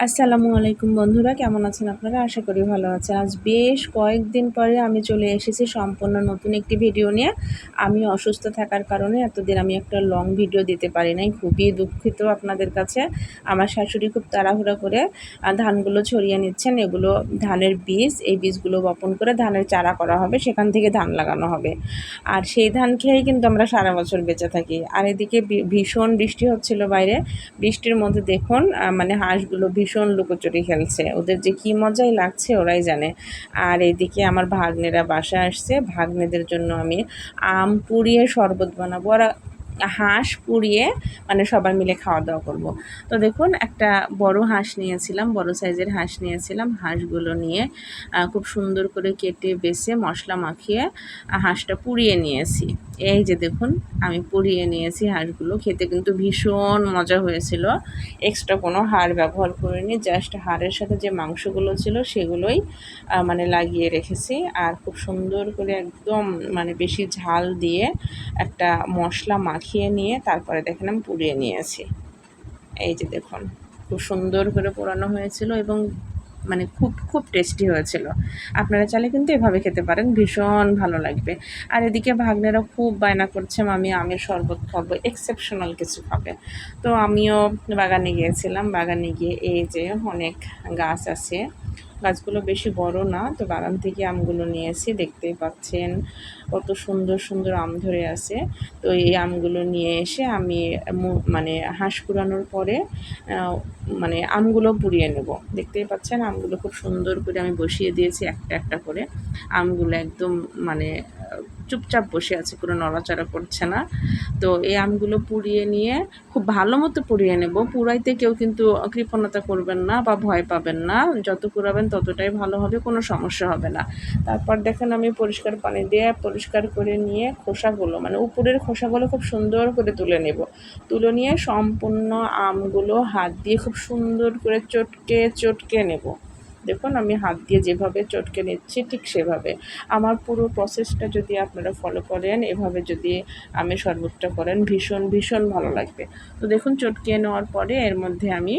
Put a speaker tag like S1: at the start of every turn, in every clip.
S1: আসসালামু আলাইকুম বন্ধুরা, কেমন আছেন আপনারা? আশা করি ভালো আছেন। আজ বেশ কয়েকদিন পরে আমি চলে এসেছি সম্পূর্ণ নতুন একটি ভিডিও নিয়ে। আমি অসুস্থ থাকার কারণে এতদিন আমি একটা লং ভিডিও দিতে পারি নাই। খুবই দুঃখিত আপনাদের কাছে। আমার শাশুড়ি খুব তাড়াহুড়া করে ধানগুলো ছড়িয়ে নিচ্ছেন। এগুলো ধানের বীজ, এই বীজগুলো বপন করে ধানের চারা করা হবে, সেখান থেকে ধান লাগানো হবে। আর সেই ধান খেয়েই কিন্তু আমরা সারা বছর বেঁচে থাকি। আর এদিকে ভীষণ বৃষ্টি হচ্ছিল বাইরে। বৃষ্টির মধ্যে দেখুন মানে হাঁসগুলো ভীষণ লুকোচুরি খেলছে। ওদের যে কী মজাই লাগছে ওরাই জানে। আর এইদিকে আমার ভাগ্নেরা বাসায় আসছে। ভাগ্নেদের জন্য আমি আম পুড়িয়ে শরবত বানাবো আর হাঁস পুড়িয়ে মানে সবাই মিলে খাওয়া দাওয়া করব। তো দেখুন একটা বড় হাঁস নিয়েছিলাম, বড় সাইজের হাঁস নিয়েছিলাম। হাঁসগুলো নিয়ে খুব সুন্দর করে কেটে বেছে মশলা মাখিয়ে হাঁসটা পুড়িয়ে নিয়েছি। এই যে দেখুন আমি পুড়িয়ে নিয়েছি হাঁসগুলো। খেতে কিন্তু ভীষণ মজা হয়েছিল। এক্সট্রা কোনো হাড় ব্যবহার করিনি, জাস্ট হাড়ের সাথে যে মাংসগুলো ছিল সেগুলোই মানে লাগিয়ে রেখেছি। আর খুব সুন্দর করে একদম মানে বেশি ঝাল দিয়ে একটা মশলা মাখিয়ে নিয়ে তারপরে দেখেন আমি পুড়িয়ে নিয়েছি। এই যে দেখুন খুব সুন্দর করে পোড়ানো হয়েছিল এবং মানে খুব খুব টেস্টি হয়েছিল। আপনারা চাইলে কিন্তু এভাবে খেতে পারেন, ভীষণ ভালো লাগবে। আর এদিকে ভাগ্নেরা খুব বায়না করছে মামি আমের শরবত খাবো, এক্সেপশনাল কিছু খাবে। তো আমিও বাগানে গিয়েছিলাম। বাগানে গিয়ে এই যে অনেক গাছ আছে, গাছগুলো বেশি বড় না, তো বাগান থেকে আমগুলো নিয়েছি। দেখতেই পাচ্ছেন কত সুন্দর সুন্দর আম ধরে আছে। তো এই আমগুলো নিয়ে এসে আমি মানে হাঁস পুরানোর পরে মানে আমগুলো পুড়িয়ে নেব। দেখতেই পাচ্ছেন আমগুলো খুব সুন্দর করে আমি বসিয়ে দিয়েছি একটা একটা করে। আমগুলো একদম মানে চুপচাপ বসে আছে, কোনো নড়াচড়া করছে না। তো এই আমগুলো পুড়িয়ে নিয়ে খুব ভালো মতো পুড়িয়ে নেব। পুড়াইতে কেউ কিন্তু কৃপণতা করবেন না বা ভয় পাবেন না। যত পুড়াবেন ততটাই ভালো হবে, কোনো সমস্যা হবে না। তারপর দেখেন আমি পরিষ্কার পানি দিয়ে পরিষ্কার করে নিয়ে খোসাগুলো মানে উপরের খোসাগুলো খুব সুন্দর করে তুলে নেব। তুলে নিয়ে সম্পূর্ণ আমগুলো হাত দিয়ে খুব সুন্দর করে চটকে চটকে নেব। দেখুন আমি হাত দিয়ে যেভাবে চটকে নিচ্ছি ঠিক সেভাবে। আমার পুরো প্রসেসটা যদি আপনারা ফলো করেন, এভাবে যদি আমের শরবতটা করেন, ভীষণ ভীষণ ভালো লাগবে। তো দেখুন চটকিয়ে নেওয়ার পরে এর মধ্যে আমি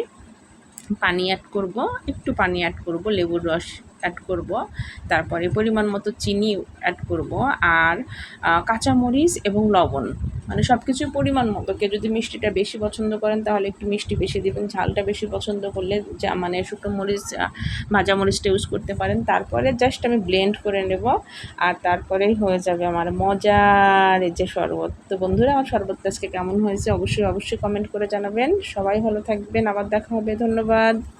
S1: পানি অ্যাড করব, একটু পানি অ্যাড করব, লেবুর রস অ্যাড করব, তারপরে পরিমাণ মতো চিনি অ্যাড করব, আর কাঁচামরিচ এবং লবণ মানে সব কিছুর পরিমাণ মতো। কেউ যদি মিষ্টিটা বেশি পছন্দ করেন তাহলে একটু মিষ্টি বেশি দেবেন, ঝালটা বেশি পছন্দ করলে যা মানে শুকনো মরিচ ভাজা মরিচটা ইউজ করতে পারেন। তারপরে জাস্ট আমি ব্লেন্ড করে নেব আর তারপরেই হয়ে যাবে আমার মজার এই যে শরবত। তো বন্ধুরা আমার শরবতটা আজকে কেমন হয়েছে অবশ্যই অবশ্যই কমেন্ট করে জানাবেন। সবাই ভালো থাকবেন, আবার দেখা হবে, ধন্যবাদ।